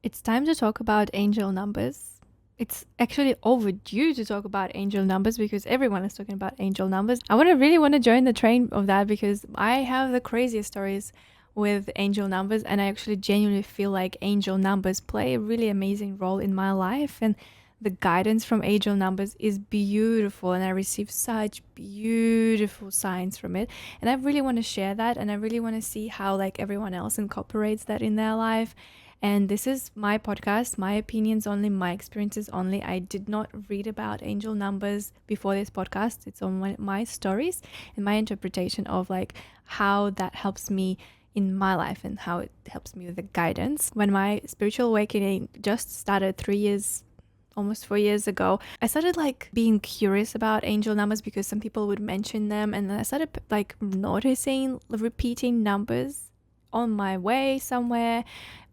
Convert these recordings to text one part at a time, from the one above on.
It's time to talk about angel numbers. It's actually overdue to talk about angel numbers because everyone is talking about angel numbers. I really want to join the train of that because I have the craziest stories with angel numbers, and I actually genuinely feel like angel numbers play a really amazing role in my life, and the guidance from angel numbers is beautiful, and I receive such beautiful signs from it. And I really want to share that, and I really want to see how like everyone else incorporates that in their life. And this is my podcast, my opinions only, my experiences only. I did not read about angel numbers before this podcast. It's on my stories and my interpretation of like how that helps me in my life and how it helps me with the guidance. When my spiritual awakening just started 3 years, almost 4 years ago, I started like being curious about angel numbers because some people would mention them, and then I started like noticing repeating numbers on my way somewhere,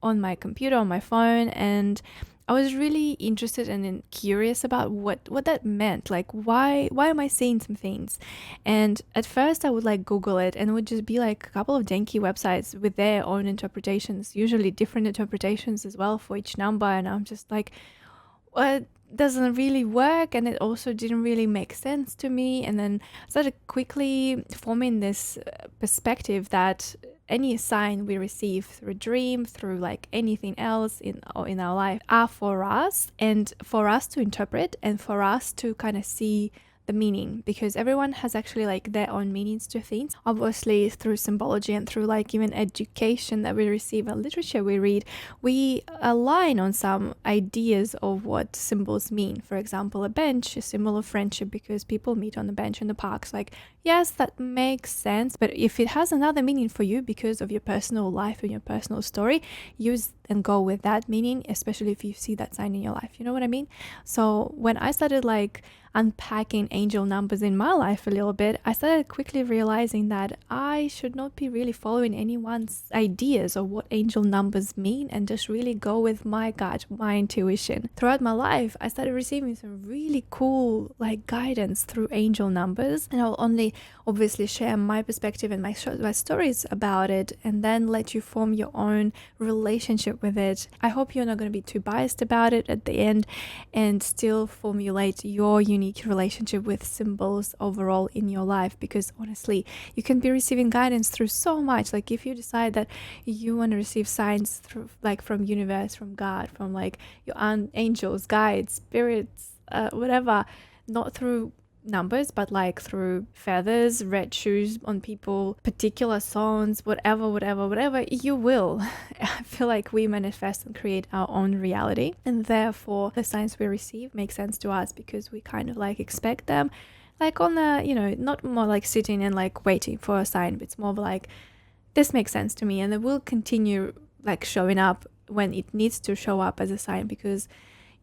on my computer, on my phone, and I was really interested and curious about what that meant. Like why am I seeing some things? And at first I would like Google it, and it would just be like a couple of janky websites with their own interpretations, usually different interpretations as well for each number, and I'm just like, well, it doesn't really work, and it also didn't really make sense to me. And then I started quickly forming this perspective that any sign we receive through a dream, through like anything else in our life, are for us, and for us to interpret, and for us to kind of see the meaning, because everyone has actually like their own meanings to things. Obviously through symbology and through like even education that we receive and literature we read, we align on some ideas of what symbols mean. For example, a bench, a symbol of friendship because people meet on the bench in the parks. Like, yes, that makes sense, but if it has another meaning for you because of your personal life and your personal story, use and go with that meaning, especially if you see that sign in your life. You know what I mean? So when I started like unpacking angel numbers in my life a little bit, I started quickly realizing that I should not be really following anyone's ideas of what angel numbers mean, and just really go with my gut, my intuition. Throughout my life, I started receiving some really cool like guidance through angel numbers, and I'll only obviously share my perspective and my stories about it, and then let you form your own relationship with it. I hope you're not going to be too biased about it at the end, and still formulate your unique relationship with symbols overall in your life, because honestly, you can be receiving guidance through so much. Like if you decide that you want to receive signs through like from universe, from God, from like your angels, guides, spirits, whatever, not through numbers but like through feathers, red shoes on people, particular songs, whatever you will. I feel like we manifest and create our own reality, and therefore the signs we receive make sense to us because we kind of like expect them, like on the, not more like sitting and like waiting for a sign, but it's more of like, this makes sense to me, and it will continue like showing up when it needs to show up as a sign, because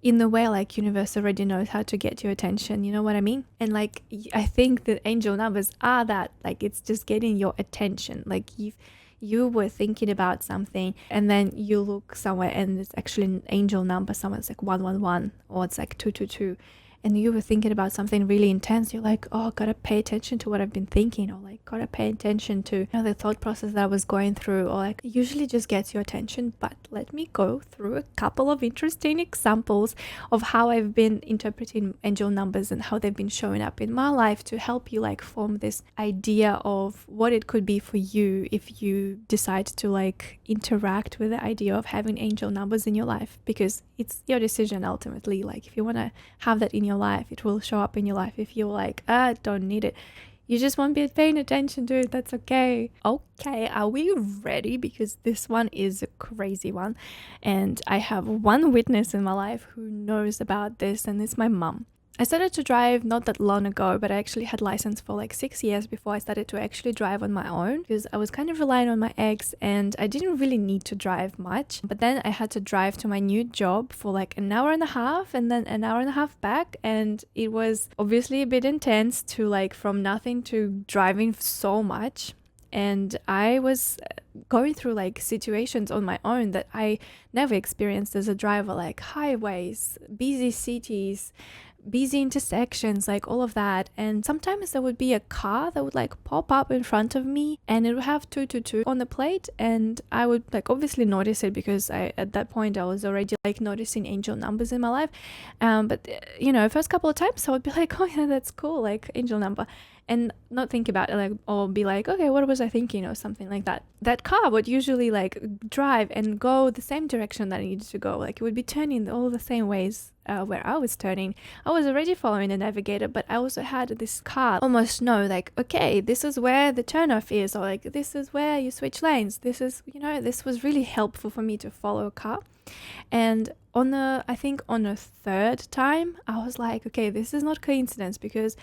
in the way like universe already knows how to get your attention. You know what I mean? And like I think that angel numbers are that, like it's just getting your attention. Like if you were thinking about something and then you look somewhere and it's actually an angel number somewhere, it's like 111 or it's like 222, and you were thinking about something really intense, you're like, oh, gotta pay attention to what I've been thinking, or like gotta pay attention to the thought process that I was going through, or like it usually just gets your attention. But let me go through a couple of interesting examples of how I've been interpreting angel numbers and how they've been showing up in my life to help you like form this idea of what it could be for you if you decide to like interact with the idea of having angel numbers in your life, because it's your decision ultimately. Like if you want to have that in your life, it will show up in your life. If you're like, don't need it, you just won't be paying attention to it, that's okay. Okay, are we ready? Because this one is a crazy one, and I have one witness in my life who knows about this, and it's my mum. I started to drive not that long ago, but I actually had license for like 6 years before I started to actually drive on my own, because I was kind of relying on my ex and I didn't really need to drive much. But then I had to drive to my new job for like an hour and a half and then an hour and a half back, and it was obviously a bit intense to like from nothing to driving so much. And I was going through like situations on my own that I never experienced as a driver, like highways, busy cities, busy intersections, like all of that. And sometimes there would be a car that would like pop up in front of me and it would have 222 on the plate, and I would like obviously notice it because at that point I was already like noticing angel numbers in my life. But first couple of times I would be like, oh yeah, that's cool, like angel number, and not think about it, like, or be like, okay, what was I thinking, or something like that. That car would usually like drive and go the same direction that I needed to go. Like it would be turning all the same ways where I was turning. I was already following the navigator, but I also had this car almost know, like, okay, this is where the turnoff is, or like this is where you switch lanes. This was really helpful for me to follow a car. And I think on a third time, I was like, okay, this is not coincidence, because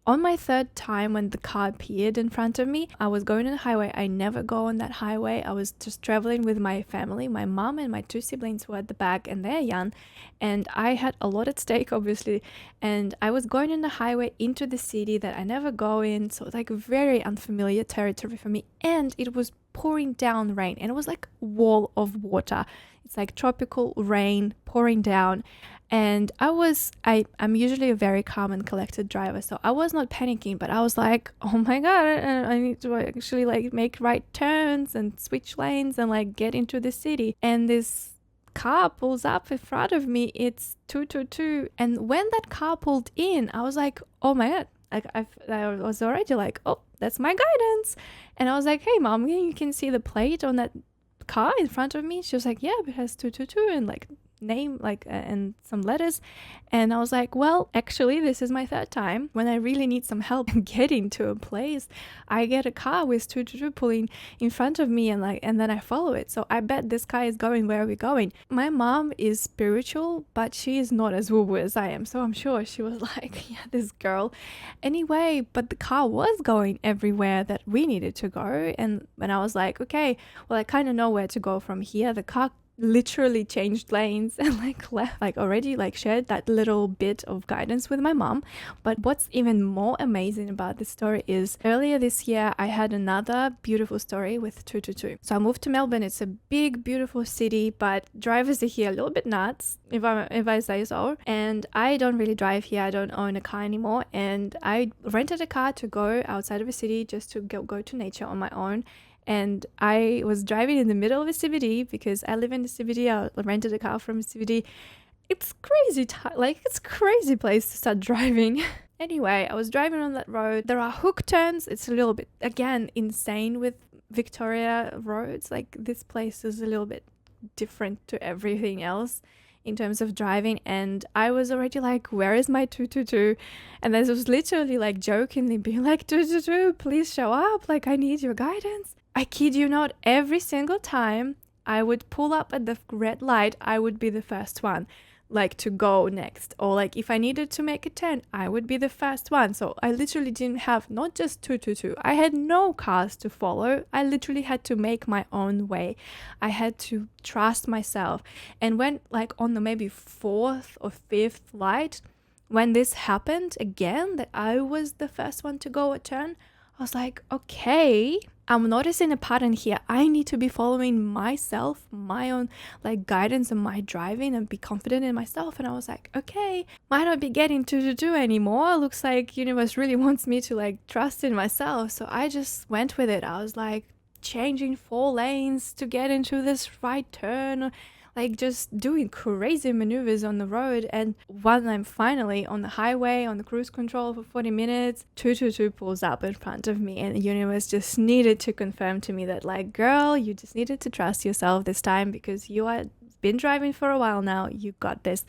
on my third time when the car appeared in front of me, I was going on the highway. I never go on that highway. I was just traveling with my family. My mom and my 2 siblings were at the back and they're young. And I had a lot at stake, obviously. And I was going on the highway into the city that I never go in. So like very unfamiliar territory for me. And it was pouring down rain, and it was like a wall of water. It's like tropical rain pouring down. And I'm usually a very calm and collected driver, so I was not panicking, but I was like, oh my god, I need to actually like make right turns and switch lanes and like get into the city. And this car pulls up in front of me. It's 222, and when that car pulled in, I was like, oh my god, like I was already like, oh, that's my guidance. And I was like, hey mom, you can see the plate on that car in front of me. She was like, yeah, it has 222 and like name, like and some letters. And I was like, well, actually this is my third time. When I really need some help getting to a place, I get a car with 222 pulling in front of me, and then I follow it. So I bet this guy is going where we're going. My mom is spiritual, but she is not as woo-woo as I am, so I'm sure she was like, yeah, this girl. Anyway, but the car was going everywhere that we needed to go. And when I was like, okay, well, I kind of know where to go from here, the car literally changed lanes and like left, like already like shared that little bit of guidance with my mom. But what's even more amazing about this story is earlier this year I had another beautiful story with 222. So I moved to Melbourne. It's a big beautiful city, but drivers are here a little bit nuts, if I say so. And I don't really drive here. I don't own a car anymore, and I rented a car to go outside of a city just to go to nature on my own. And I was driving in the middle of a CBD because I live in the CBD. I rented a car from a CBD. It's crazy, it's a crazy place to start driving. Anyway, I was driving on that road. There are hook turns. It's a little bit, again, insane with Victoria roads. Like this place is a little bit different to everything else in terms of driving. And I was already like, where is my 222? And this was literally like jokingly being like, 222, please show up. Like I need your guidance. I kid you not, every single time I would pull up at the red light, I would be the first one, like to go next. Or like if I needed to make a turn, I would be the first one. So I literally didn't have not just 222. I had no cars to follow. I literally had to make my own way. I had to trust myself. And when like on the maybe 4th or 5th light, when this happened again, that I was the first one to go a turn, I was like, okay, I'm noticing a pattern here. I need to be following myself, my own like guidance and my driving, and be confident in myself. And I was like, okay, might not be getting 222 anymore. Looks like universe really wants me to like trust in myself. So I just went with it. I was like changing 4 lanes to get into this right turn, like just doing crazy maneuvers on the road. And when I'm finally on the highway on the cruise control for 40 minutes, 222 pulls up in front of me, and the universe just needed to confirm to me that like, girl, you just needed to trust yourself this time, because you are been driving for a while now, you got this.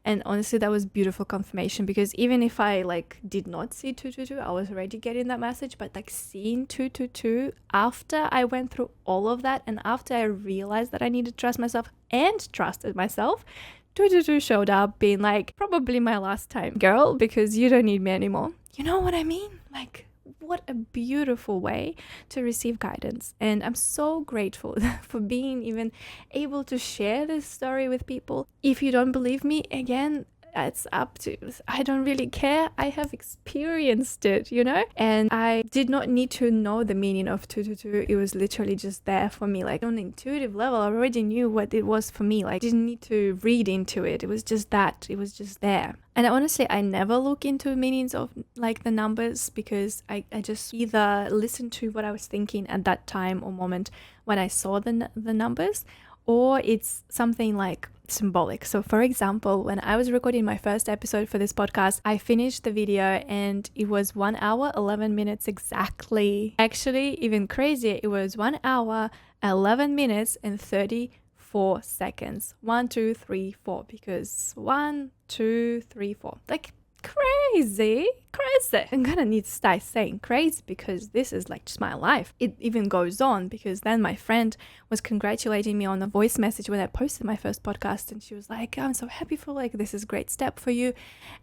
And honestly, that was beautiful confirmation, because even if I like did not see 222, I was already getting that message. But like seeing 222 after I went through all of that, and after I realized that I needed to trust myself and trusted myself, 222 showed up being like, probably my last time, girl, because you don't need me anymore. You know what I mean? Like, what a beautiful way to receive guidance. And I'm so grateful for being even able to share this story with people. If you don't believe me, again, adds up to. I don't really care. I have experienced it, you know? And I did not need to know the meaning of 222. It was literally just there for me. Like on an intuitive level, I already knew what it was for me. Like didn't need to read into it. It was just that. It was just there. And honestly, I never look into meanings of like the numbers because I just either listen to what I was thinking at that time or moment when I saw the numbers, or it's something like symbolic. So for example, when I was recording my first episode for this podcast, I finished the video and it was 1 hour 11 minutes exactly. Actually, even crazier, it was 1 hour 11 minutes and 34 seconds. 1, 2, 3, 4, because 1, 2, 3, 4, like crazy. I'm gonna need to start saying crazy because this is like just my life. It even goes on because then my friend was congratulating me on a voice message when I posted my first podcast, and she was like, I'm so happy for like this is a great step for you.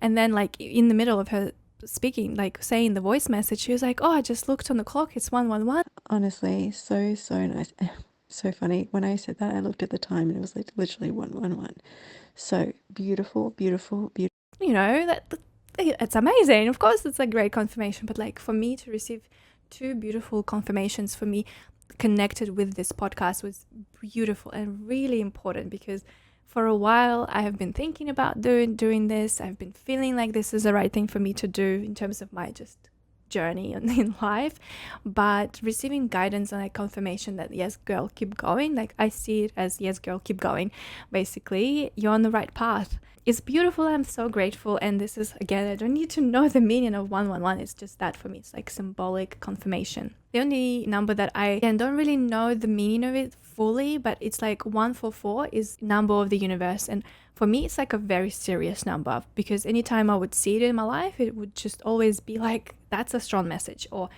And then like in the middle of her speaking, like saying the voice message, she was like, oh, I just looked on the clock, it's 111. Honestly, so nice. So funny. When I said that, I looked at the time and it was like literally 111. So beautiful. You know, that it's amazing. Of course, it's a great confirmation, but like for me to receive two beautiful confirmations for me connected with this podcast was beautiful and really important, because for a while I have been thinking about doing this. I've been feeling like this is the right thing for me to do in terms of my just journey in life, but receiving guidance and a confirmation that yes girl, keep going, like I see it as yes girl, keep going, basically you're on the right path. It's beautiful. I'm so grateful. And this is, again, I don't need to know the meaning of 111. It's just that for me. It's like symbolic confirmation. The only number that I don't really know the meaning of it fully, but it's like 144 is number of the universe. And for me, it's like a very serious number, because anytime I would see it in my life, it would just always be like, that's a strong message, or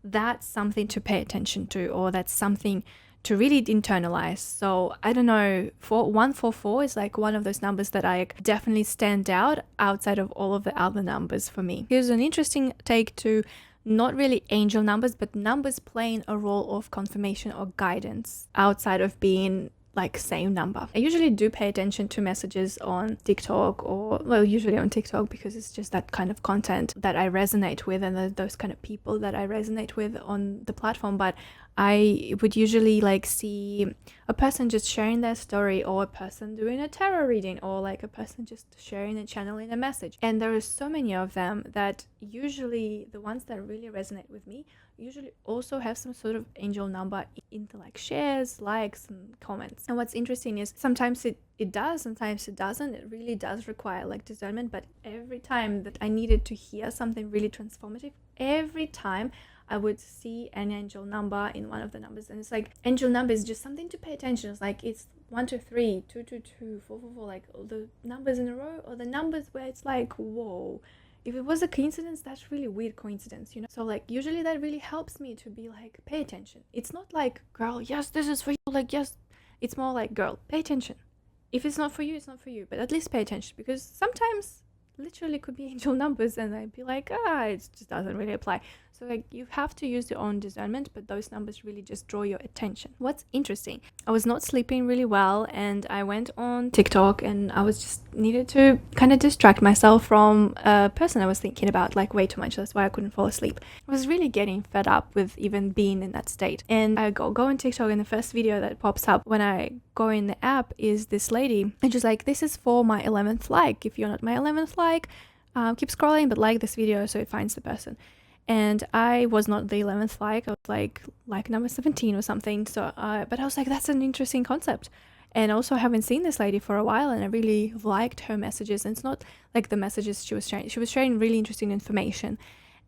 that's something to pay attention to, or that's something to really internalize. So I don't know, 144 is like one of those numbers that I definitely stand out outside of all of the other numbers for me. Here's an interesting take to not really angel numbers, but numbers playing a role of confirmation or guidance outside of being like same number. I usually do pay attention to messages on TikTok, or well, usually on TikTok, because it's just that kind of content that I resonate with, and those kind of people that I resonate with on the platform. But I would usually like see a person just sharing their story, or a person doing a tarot reading, or like a person just sharing and channeling a message. And there are so many of them that usually the ones that really resonate with me usually also have some sort of angel number into like shares, likes, and comments. And what's interesting is sometimes it does, sometimes it doesn't. It really does require like discernment. But every time that I needed to hear something really transformative, every time I would see an angel number in one of the numbers. And it's like, angel number is just something to pay attention. It's like, it's 123, 222, 444, like all the numbers in a row, or the numbers where it's like, whoa. If it was a coincidence, that's really weird coincidence, you know? So like usually that really helps me to be like, pay attention. It's not like, girl, yes, this is for you. Like, yes, it's more like, girl, pay attention. If it's not for you, it's not for you. But at least pay attention, because sometimes literally could be angel numbers and I'd be like, it just doesn't really apply. So like you have to use your own discernment, but those numbers really just draw your attention. What's interesting, I was not sleeping really well, and I went on TikTok, and I was just needed to kind of distract myself from a person I was thinking about like way too much. That's why I couldn't fall asleep. I was really getting fed up with even being in that state. And I go on TikTok, and the first video that pops up when I go in the app is this lady, and she's like, this is for my 11th like. If you're not my 11th like, keep scrolling, but like this video so it finds the person. And I was not the 11th like. I was like number 17 or something. So but I was like, that's an interesting concept. And also I haven't seen this lady for a while, and I really liked her messages. And it's not like the messages she was sharing really interesting information.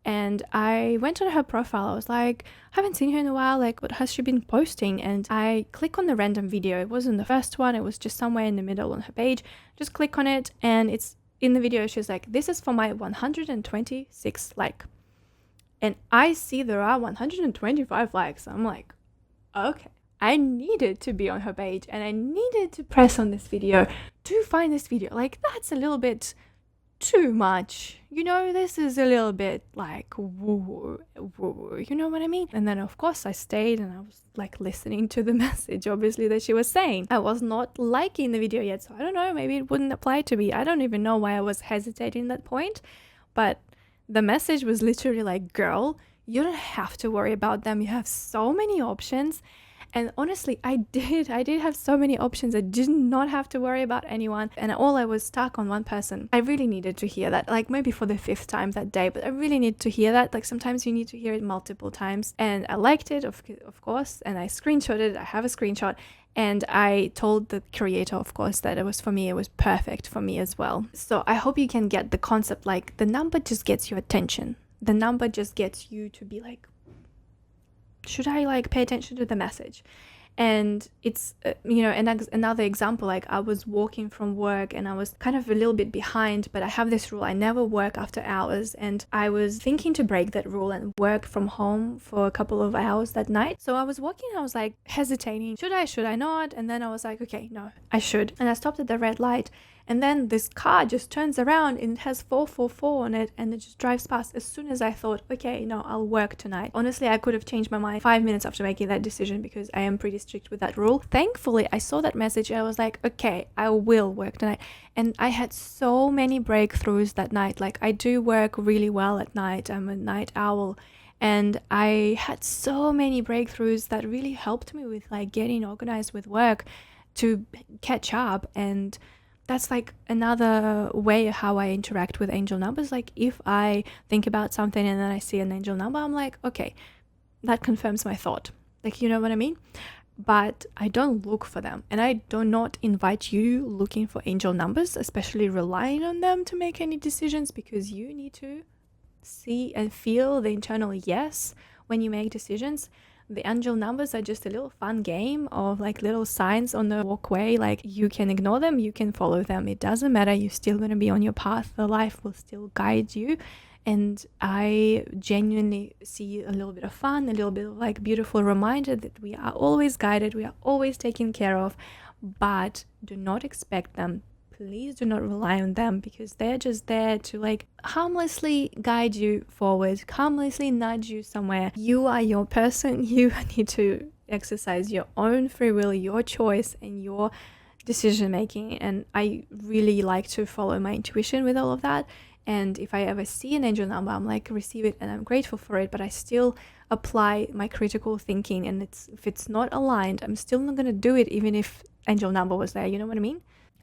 And I went on her profile. I was like, I haven't seen her in a while, like what has she been posting? And I click on the random video. It wasn't the first one, it was just somewhere in the middle on her page. Just click on it, and it's in the video. She's like, this is for my 126th like. And I see there are 125 likes. I'm like, okay. I needed to be on her page, and I needed to press on this video to find this video. Like, that's a little bit too much. You know, this is a little bit like woo, woo, you know what I mean? And then of course I stayed and I was like listening to the message obviously that she was saying. I was not liking the video yet, so I don't know, maybe it wouldn't apply to me. I don't even know why I was hesitating at that point, but the message was literally like, girl, you don't have to worry about them. You have so many options. And honestly, I did have so many options. I did not have to worry about anyone. And all I was stuck on one person. I really needed to hear that, like maybe for the 5th time that day, but I really need to hear that. Like sometimes you need to hear it multiple times. And I liked it, of course, and I screenshotted it. I have a screenshot. And I told the creator, of course, that it was for me, it was perfect for me as well. So I hope you can get the concept, like the number just gets your attention. The number just gets you to be like, should I like pay attention to the message? And it's, another example, like I was walking from work and I was kind of a little bit behind, but I have this rule, I never work after hours. And I was thinking to break that rule and work from home for a couple of hours that night. So I was walking, I was like hesitating, should I not? And then I was like, okay, no, I should. And I stopped at the red light. And then this car just turns around and it has 444 on it and it just drives past. As soon as I thought, okay, no, I'll work tonight. Honestly, I could have changed my mind 5 minutes after making that decision because I am pretty strict with that rule. Thankfully, I saw that message and I was like, okay, I will work tonight. And I had so many breakthroughs that night. Like I do work really well at night. I'm a night owl. And I had so many breakthroughs that really helped me with like getting organized with work to catch up. And that's like another way how I interact with angel numbers. Like if I think about something and then I see an angel number, I'm like, okay, that confirms my thought. Like, you know what I mean? But I don't look for them. And I do not invite you looking for angel numbers, especially relying on them to make any decisions, because you need to see and feel the internal yes when you make decisions. The angel numbers are just a little fun game of like little signs on the walkway. Like you can ignore them, you can follow them. It doesn't matter. You're still going to be on your path. The life will still guide you. And I genuinely see a little bit of fun, a little bit of like beautiful reminder that we are always guided, we are always taken care of, but do not expect them. Please do not rely on them, because they're just there to like harmlessly guide you forward, harmlessly nudge you somewhere. You are your person. You need to exercise your own free will, your choice, and your decision making. And I really like to follow my intuition with all of that. And if I ever see an angel number, I'm like, receive it, and I'm grateful for it, but I still apply my critical thinking. And if it's not aligned, I'm still not going to do it, even if angel number was there. You know what I mean?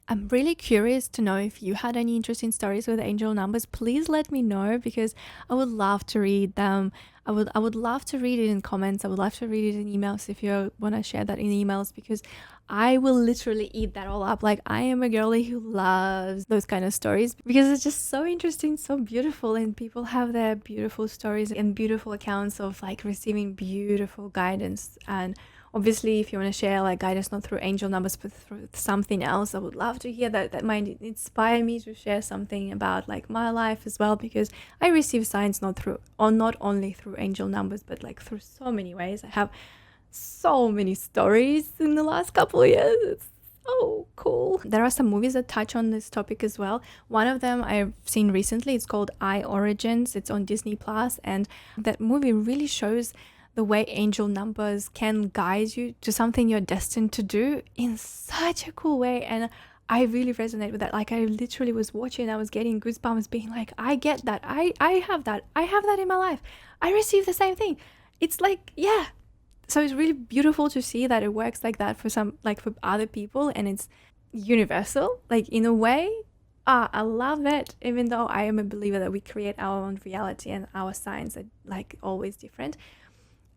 I'm really curious to know if you had any interesting stories with angel numbers. Please let me know, because I would love to read them. I would love to read it in comments. I would love to read it in emails if you want to share that in emails, because I will literally eat that all up. Like I am a girly who loves those kind of stories, because it's just so interesting, so beautiful, and people have their beautiful stories and beautiful accounts of like receiving beautiful guidance. And obviously, if you want to share like guidance not through angel numbers but through something else, I would love to hear that. That might inspire me to share something about like my life as well, because I receive signs not only through angel numbers, but like through so many ways. I have so many stories in the last couple of years. It's so cool. There are some movies that touch on this topic as well. One of them I've seen recently, it's called I Origins. It's on Disney Plus, and that movie really shows the way angel numbers can guide you to something you're destined to do in such a cool way. And I really resonate with that. Like I literally was watching, I was getting goosebumps, being like, I get that. I have that. I have that in my life. I receive the same thing. It's like, yeah. So it's really beautiful to see that it works like that for some, like for other people, and it's universal, like in a way. I love it, even though I am a believer that we create our own reality and our signs are like always different.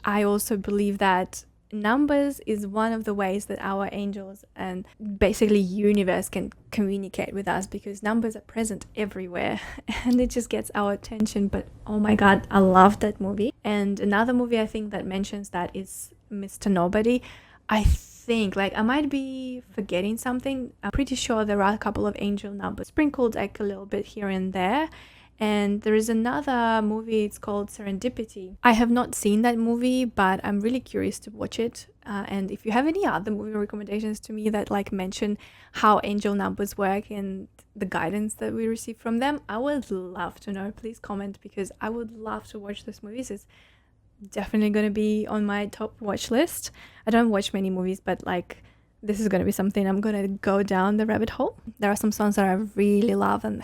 I also believe that numbers is one of the ways that our angels and basically universe can communicate with us, because numbers are present everywhere and it just gets our attention. But oh my god, I love that movie. And another movie I think that mentions that is Mr. Nobody. I think, like, I might be forgetting something. I'm pretty sure there are a couple of angel numbers sprinkled like a little bit here and there. And there is another movie, it's called Serendipity. I have not seen that movie, but I'm really curious to watch it. And if you have any other movie recommendations to me that like mention how angel numbers work and the guidance that we receive from them, I would love to know. Please comment, because I would love to watch those movies. It's definitely going to be on my top watch list. I don't watch many movies, but like this is going to be something I'm going to go down the rabbit hole. There are some songs that I really love and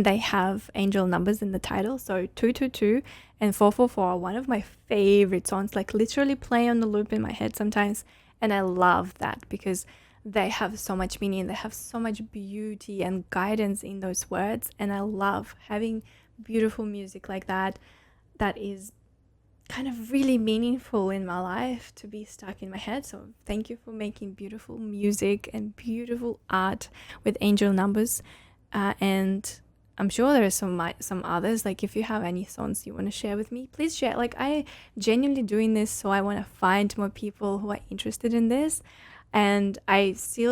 they have angel numbers in the title. So 222 and 444 are one of my favorite songs, like literally play on the loop in my head sometimes. And I love that because they have so much meaning. They have so much beauty and guidance in those words. And I love having beautiful music like that is kind of really meaningful in my life to be stuck in my head. So thank you for making beautiful music and beautiful art with angel numbers. And I'm sure there are some others. Like if you have any songs you want to share with me, please share. Like I genuinely doing this so I want to find more people who are interested in this. And I see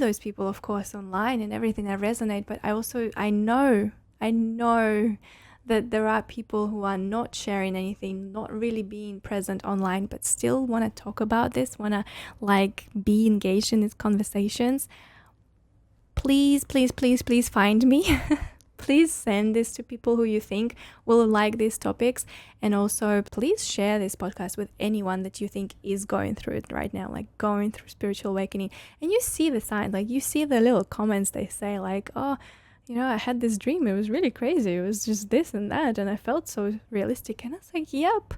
those people, of course, online and everything that resonate. But I know that there are people who are not sharing anything, not really being present online, but still want to talk about this, want to like be engaged in these conversations. Please find me. Please send this to people who you think will like these topics. And also please share this podcast with anyone that you think is going through it right now, like going through spiritual awakening. And you see the signs, like you see the little comments they say like, oh, I had this dream. It was really crazy. It was just this and that. And I felt so realistic. And I was like, yep,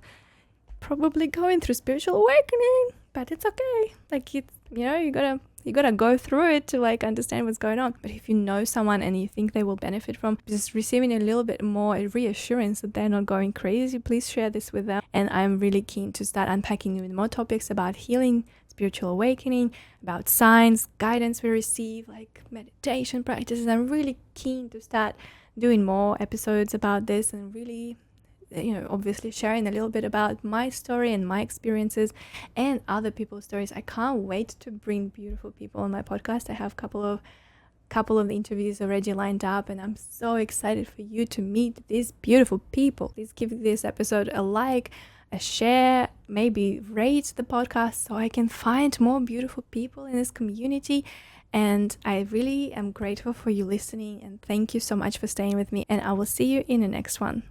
probably going through spiritual awakening, but it's okay. Like, you gotta go through it to like understand what's going on. But if you know someone and you think they will benefit from just receiving a little bit more reassurance that they're not going crazy, please share this with them. And I'm really keen to start unpacking even more topics about healing, spiritual awakening, about signs, guidance we receive, like meditation practices. I'm really keen to start doing more episodes about this and really, obviously sharing a little bit about my story and my experiences and other people's stories. I can't wait to bring beautiful people on my podcast. I have a couple of the interviews already lined up, and I'm so excited for you to meet these beautiful people. Please give this episode a like, a share, maybe rate the podcast so I can find more beautiful people in this community. And I really am grateful for you listening, and thank you so much for staying with me, and I will see you in the next one.